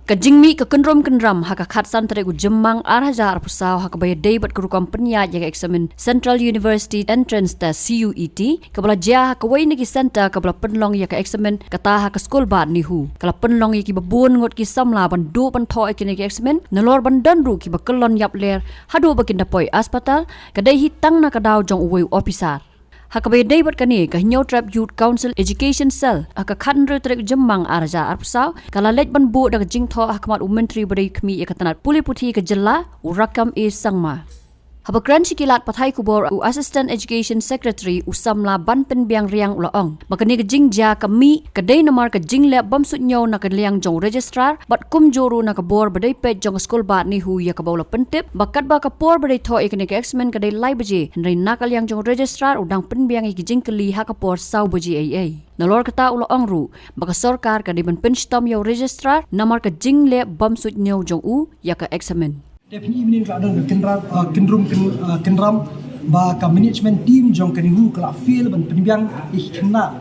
Kajingmi kekendrom kendram haka khatsan tere jemang arhajar pusau haka bayar debat kurukam penya jaga eksamen Central University Entrance ta CUET kabla jia haka wai negi center kabla penlong yaka eksamen kata haka skol bat nihu kala penlong yaki babun ngot ki samla ban do ban tho ekine eksamen nalor ban danru ki bakelon yap ler hadu bakin dapoi hospital kadai hitang na kadaw jong uwe officer Hakabay debat kani kahinyaw Trap Youth Council Education Cell haka khandre trek jemang arja arpsaw kala lej ban bu dak jingtho hakmat menteri badai kmi ikatanat puli puthi ke jella urakam e sangma Habakran sikilat pathai kubor u Assistant Education Secretary usamla ban penbiang riang ulaong makani ke jingja kami kadai namar ke jingle bamsut nyaw na kaliang jong registrar bat kum joru na kabor badai pet jong school bat ni hu ya kabawla pentip bakat ba kapor badai tho ikne ke exmen kadai lai baje nrai na kaliang jong registrar udang penbiang ik jingkeli ha kapor saw baje ai nalor kata ulaong ru baka sarkar kadai ban penstom yaw registrar namar ke jingle bamsut nyaw jong u ya ka examen Definitely ini ada kendram ba ka management team jong kanihu kala feel ban penbiang ikhna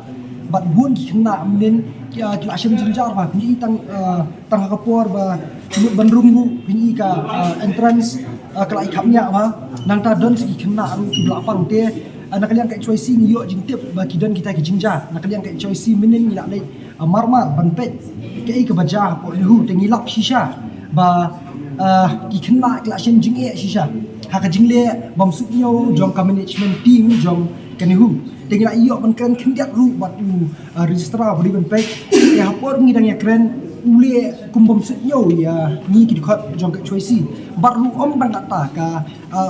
bat bun ikhna menen kila asyam jenjar ba ni tang kapor ba ban rungu ni ka entrance kala ikhamnya ba nang ta don si ikhna aru ki belapang te nak kalian kai choice ni yo jingtip ba kidan kita ki jingja nak kalian kai choice menen ni lak dai marmar ban pet ke baja po hu tengilap shisha ba ki kena klasen jing shisha haka jingle bom suknyo jong ka management team jong kanihu tengila iyo ban kan kendiat ru bat registrar bari ban pek ya hapor ngi dang ya kren ule kum bom suknyo ya ni ki khot jong ka choice bat ru om dang kata ka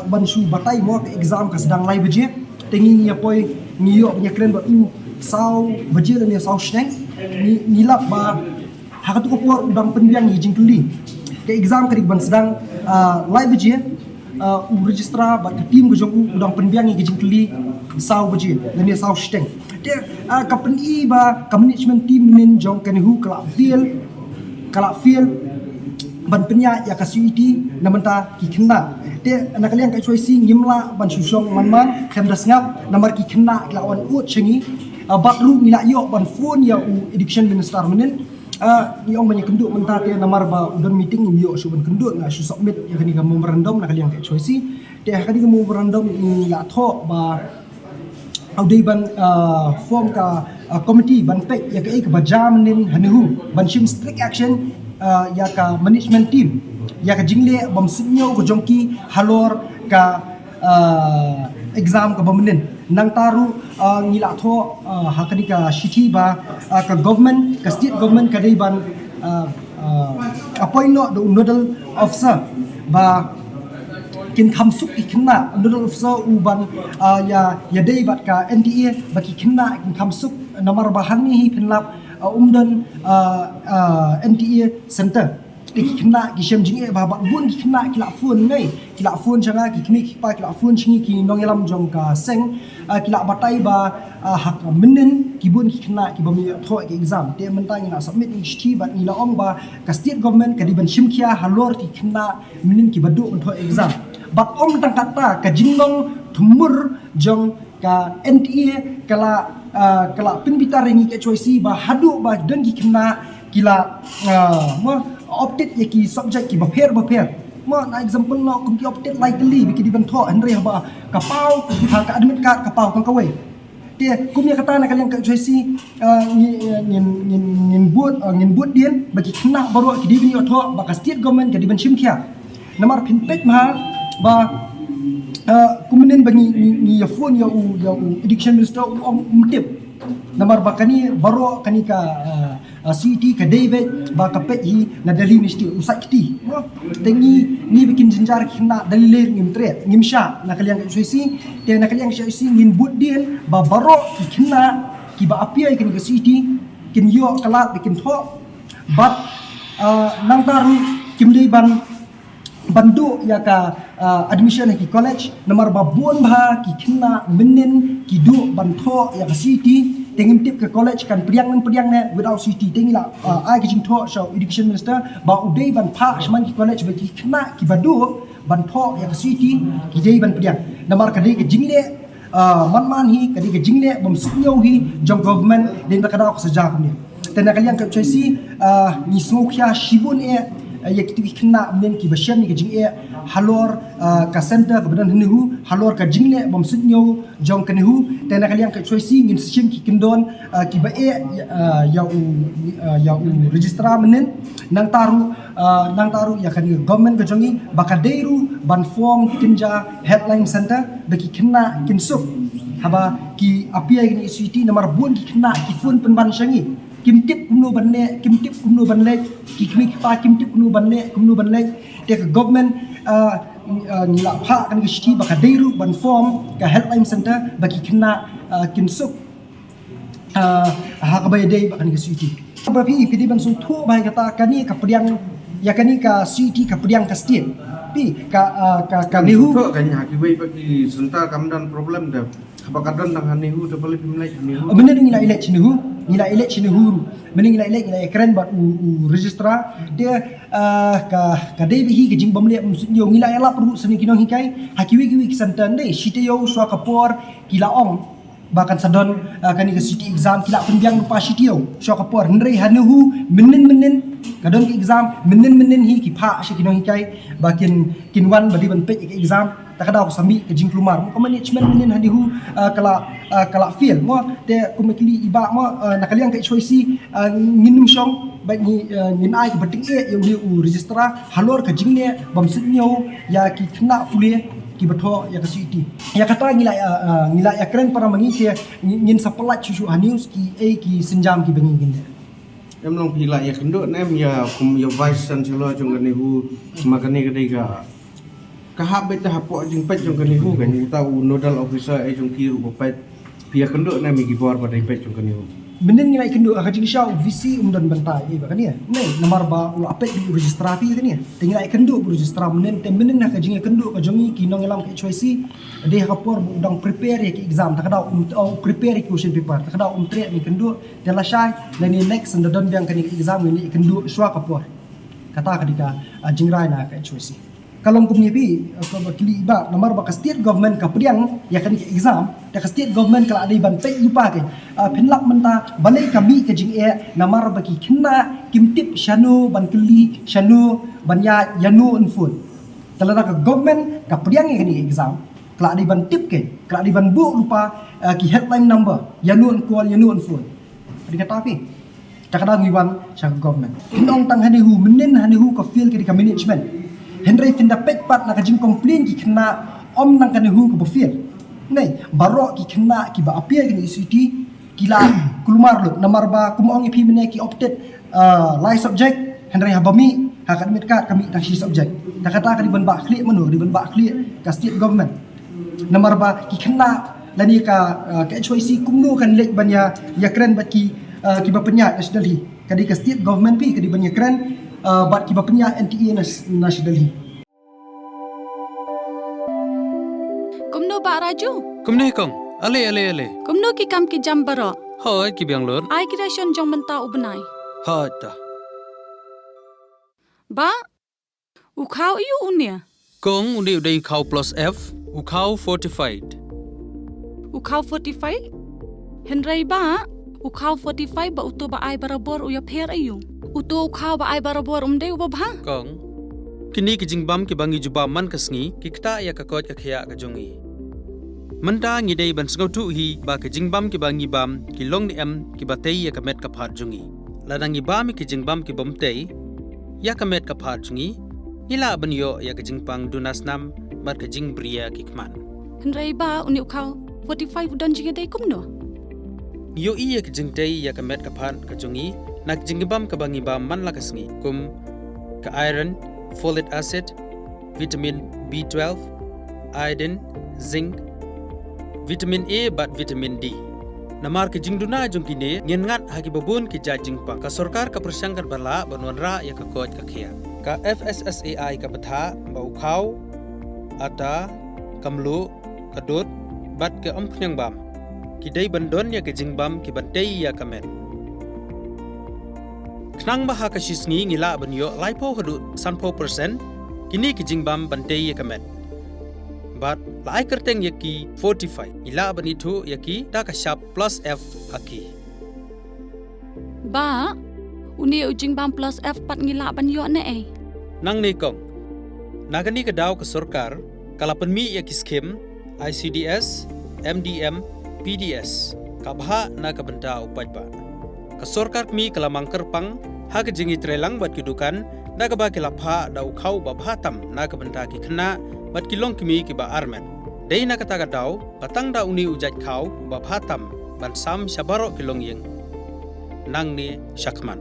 ban su batai mo ka exam ka sedang lai beje tengi ya poi ni yo nya kren bat saw beje le saw sneng ni lap ba haka tu ko por udang penbiang ni jingkeli ke exam kadi ban sedang live je registrar ba team go jong udang penbiang ngi jingkeli saw beje dan saw steng dia company ba ka management team nen jong kan hu kala feel ban penya ya ka CUET namanta ki kena dia anak kalian ka choice ngimla ban susong man kem das ngap namar ki kena lawan ut chengi bat ru ngila yo ban phone ya education minister menen yang banyak kenduk mentah dia namar ba udan meeting ni yo suban kenduk na su submit ya kani ka memorandum na kalian ka choice dia kani ka memorandum ni la tho ba audai ban form ka committee ban pek ya ka bajam nin hanehu ban shim strict action ya ka management team ya ka jingle bam sinyo ko jongki halor ka exam ka bamnen nang taru ngila tho hakani ka city ba ka government ka state government ka dai ban appoint the nodal officer ba kin khamsuk ikna nodal officer uban ya dai bat ka NTA baki kina kin khamsuk namar bahan ni pinlap umdan NTA center kina kisem jinge ba bun kina kila phone nei kila phone janga ki kmi ki pa kila phone chingi ki nongelam jong ka seng kila batai ba hak menen ki bun kina ki bami tho ki exam te mentang ina submit HT ba ni la ong ba ka state government ka di ban shimkia halor ki kina menen ki badu tho exam bat ong tang kata ka jingong thumur jong ka NTA kala pinbitar ngi ke choice ba hadu ba dan ki kina kila opted yaki subject ki baper ma na example no kum ki opted likely biki di bentho andre ba kapau ha ka admit card kapau kan kawai dia kum ya kata na kalian ka choice ngin buat dien bagi kena baru ki di bini otho ba ka state government ka di ban shimkia namar pinpet ma ba kumenen bagi ni ya phone ya education minister umtip namar bakani baru kani ka CUET ka David ba ka pet hi na dali misti usak kiti tengi ni bikin jenjar kina dalir ngimtre ngimsha na kalian ka choice te na kalian ka choice ngin bud din ba baro kina ki ba apia ikan ka CUET kin yo kalat bikin tho but nang taru kimdei ban bandu ya ka admission ki college namar ba buon ba ki kina menen ki du ban tho ya ka CUET tengim tip ke college kan priang ne without CUET tengila ai ki jingtho so education minister ba udai ban pha shman ki college ba ki kena ki badu ban tho ya ka CUET ki dei ban priang namar ka dei ke jingle man hi ka dei ke jingle bam suknyo hi jong government den ba kada ko saja kumne tena kalian kat choisi ni sokya shibun ya kitu kena men ki basyam ni jing halor ka center ka badan hnihu halor ka jingle bom sutnyo jong knihu tena kalian kat choisi ngin sim ki kindon ki ba ya u registra menen nang taru ya kan government ka jongi bakadeiru ban form kinja headline center bagi kena kinsuk haba ki apia ni suiti nomor buan ki kena ki fun penban syangi kim tip kumno banne ki kmi pa kim tip kumno banne te government nila pha kan ki sti baka deiru ban form ka helpline center bagi kena kinsuk ha ka bay dei baka ni suiti bapi pidi ban sung thu bai kata kani ka pediang ya kani ka suiti ka pediang ka state pi ka nihu kan ya ki bai bagi senta kamdan problem dah apakah dan dengan nihu tu boleh pimlai nihu benar ngila elek nihu benar ngila elek keren buat u registra dia ka dei bihi ke jing bamle yo ngila ela perlu seni kinong hikai hakiwi kisantan dei shite yo swa kapor kila ong bahkan sadon kani ke city exam kila penjang lupa shite yo swa kapor ndrei hanuhu menen kadon ke exam menen hi ki pha shi kinong hikai bakin kinwan badi ban pej ke exam takada aku sami ke jing kelumar ko management menen hadihu kala feel mo te kumekli iba mo nakaliang ke choisi nginum syong baik ni ngin ai ke beting yo u registra halor ke jingne bam sitnyo ya ki kena pulih ki betho ya ke city ya kata ngila ya keren para mangi ke ngin sapelat susu news ki senjam ki bengi ngin em long pila ya kendo nem ya kum ya vice chancellor jong nihu makani kedega kahap beta hapok jing pet jong kanihu kan tahu nodal officer jong kiru pet pia kendo na mi gibor pada pet jong kanihu menen nilai kendo ka jing sha visi dan bantai ba kan ya nei nomor ba u apet di registrapi kan ya tinggal kendo registra menen na ka jing kendo ka jongi kinong elam ke choisi de hapor udang prepare ya ke exam takada prepare question paper takada tre mi kendo tela shay lani next ndon biang kan exam ni kendo shwa kapor kata kadika jingrai na ka choisi kalau kumni bi kili iba nomor ba state government ka priang ya kan exam ya ka state government kala adai ban pei lupa ke phenlak menta balai kami ke jing nomor ba ki kena kimtip shanu ban kili shanu banya yanu unfun kala ka government ka priang ke ni exam kala adai ban tip ke kala adai ban bu lupa ki headline number yanu unfun adi kata api takada ngiwan sa government inong tang hanihu menen hanihu ka feel ke ka management Henry finda pekpat nak jing komplain ki kena om nang kan hu ko bofil nei barok ki kena ki ba apia ki isuti kila kulumar lu namar ba kumong ipi mene ki opted live subject Henry habami hakadmit ka kami tang shi subject takata ka di ban ba kli menu di ban ba kli ka state government namar ba ki kena lani ka choice kumnu kan lek banya ya keren bat ki ba penya nationally kadi ka state government pi kadi banya keren bat kiba penya NTE nationally kumno ba raju kumne kong ale kumno ki kam ki jam baro hoi ki biang lor ai ki ration jong menta ubnai ha ta ba u khau yu unia kong undi udai khau plus f u khau fortified henrai ba u khau 45 ba uto ba ai barabor u ya pher ayu uto khau ba ai barabor umde u ba kong kini ki jingbam ki bangi juba man kasngi ki kta ya ka kot ka khya ka jongi manta ngi dei ban sngau tu hi ba ki jingbam ki bangi bam ki long ni em ki batei ya ka met ka phat jongi ladangi bam ki jingbam ki bom tei ya ka met ka phat jongi ila ban yo ya ka jingpang dunasnam mar ka jing bria ki kman henrai ba uni u khau 45 udan jinga dei kumno yo iya ki jingtei ya ka met ka phat ka jongi nak jingbam ka bangi bam man la kasngi kum ka iron folic acid vitamin B12 iodine zinc vitamin A bat vitamin D namar ke jingduna jongkine ngengat hagi babun ki jajing pa ka sarkar ka persangkar bala banwanra ya ka kot ka khia ka FSSAI ka batha bau khau ata kamlu kadut bat ke ompnyang bam ki dei bandon ya ke jingbam ki bantei ya kamet knang baha ka shisngi ngila banyo laipo hadu sanpo persen kini ki jingbam bantei ya kamet but lai kerteng yaki 45 ila banitu yaki ta ka sharp plus f aki Ba, uni ujing bam plus F pat ngila ban yo ne Nang ni kong. Nagani ka daw ka sorkar, kalapan mi ya kiskim, ICDS, MDM, PDS, kabha na kabenta upaj ba. Ka sorkar mi kalamang kerpang, haga jingi trelang bat kidukan, nagaba kilapha daw kau babhatam na kabenta ki kena, bat kilong kimi ki ba armen. Day na kataga daw, patang da uni ujaj kau babhatam, ban sam syabaro kilong yeng. Nang ni Shakman.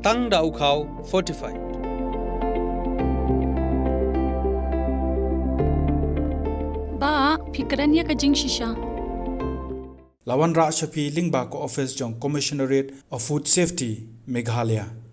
Tang da ukau fortified. Ba, pikiran ya ka jing shisha. Lawan Ra Shafi Lingba ko Office Jong Commissionerate of Food Safety, Meghalaya.